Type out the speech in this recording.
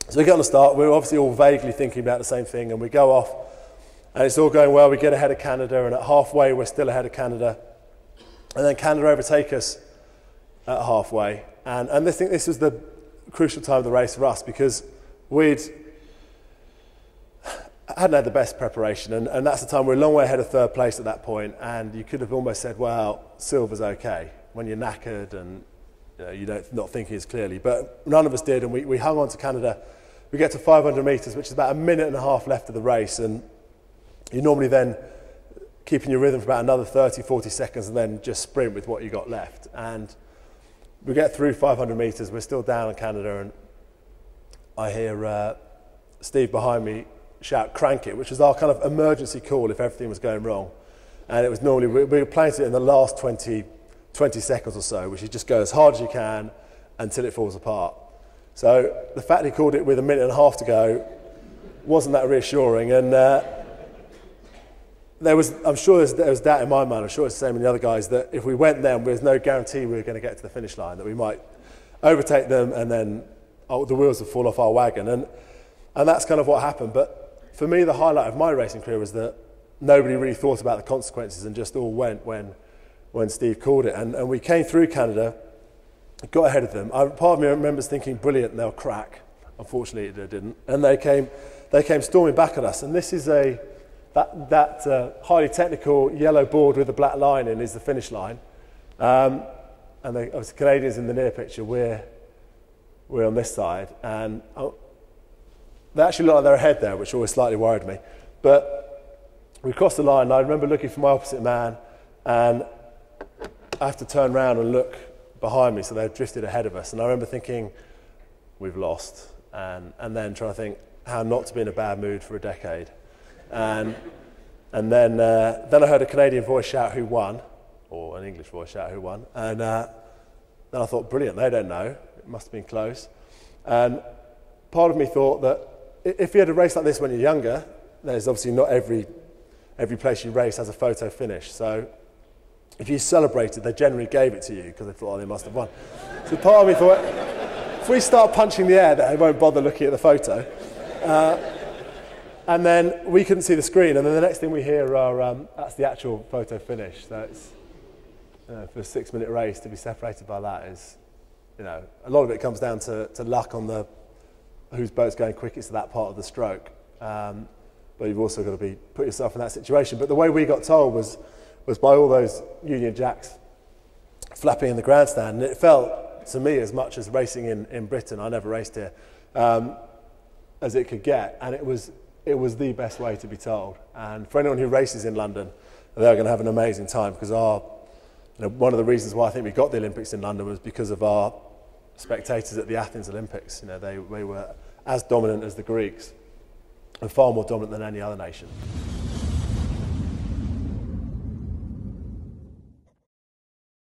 So we get on the start, we're obviously all vaguely thinking about the same thing, and we go off, and it's all going well. We get ahead of Canada, and at halfway we're still ahead of Canada, and then Canada overtake us at halfway. And I think this was the crucial time of the race for us, because we hadn't had the best preparation, and that's the time we're a long way ahead of third place at that point, and you could have almost said, well, silver's okay, when you're knackered and you're not thinking as clearly. But none of us did, and we hung on to Canada. We get to 500 metres, which is about a minute and a half left of the race, and you normally then keeping your rhythm for about another 30, 40 seconds and then just sprint with what you got left. And we get through 500 metres, we're still down in Canada, and I hear Steve behind me shout, "Crank it," which was our kind of emergency call if everything was going wrong. And it was normally, we were playing it in the last 20 seconds or so, which you just go as hard as you can until it falls apart. So the fact he called it with a minute and a half to go wasn't that reassuring, and I'm sure there was doubt in my mind, I'm sure it's the same in the other guys, that if we went then, there's no guarantee we were going to get to the finish line, that we might overtake them and then the wheels would fall off our wagon. And that's kind of what happened. But for me, the highlight of my racing career was that nobody really thought about the consequences and just all went when Steve called it. And we came through Canada, got ahead of them. Part of me remembers thinking, brilliant, they'll crack. Unfortunately, they didn't. And they came storming back at us. And this is that highly technical yellow board with a black line in is the finish line. And obviously Canadians in the near picture, we're on this side. And they actually looked like they're ahead there, which always slightly worried me. But we crossed the line, and I remember looking for my opposite man, and I have to turn around and look behind me, so they've drifted ahead of us. And I remember thinking, we've lost, and then trying to think how not to be in a bad mood for a decade. And then I heard a Canadian voice shout who won, or an English voice shout who won, and then I thought, brilliant, they don't know, it must have been close. And part of me thought that if you had a race like this when you're younger, there's obviously not every place you race has a photo finish, so if you celebrated, they generally gave it to you because they thought, oh, they must have won. So part of me thought, if we start punching the air, they won't bother looking at the photo. And then we couldn't see the screen, and then the next thing we hear are, that's the actual photo finish. So it's, for a 6-minute race, to be separated by that is, a lot of it comes down to luck on whose boat's going quickest to that part of the stroke. But you've also got to put yourself in that situation. But the way we got told was by all those Union Jacks flapping in the grandstand, and it felt to me as much as racing in Britain, I never raced here, as it could get, and it was the best way to be told. And for anyone who races in London, they're going to have an amazing time, because one of the reasons why I think we got the Olympics in London was because of our spectators at the Athens Olympics. They were as dominant as the Greeks and far more dominant than any other nation.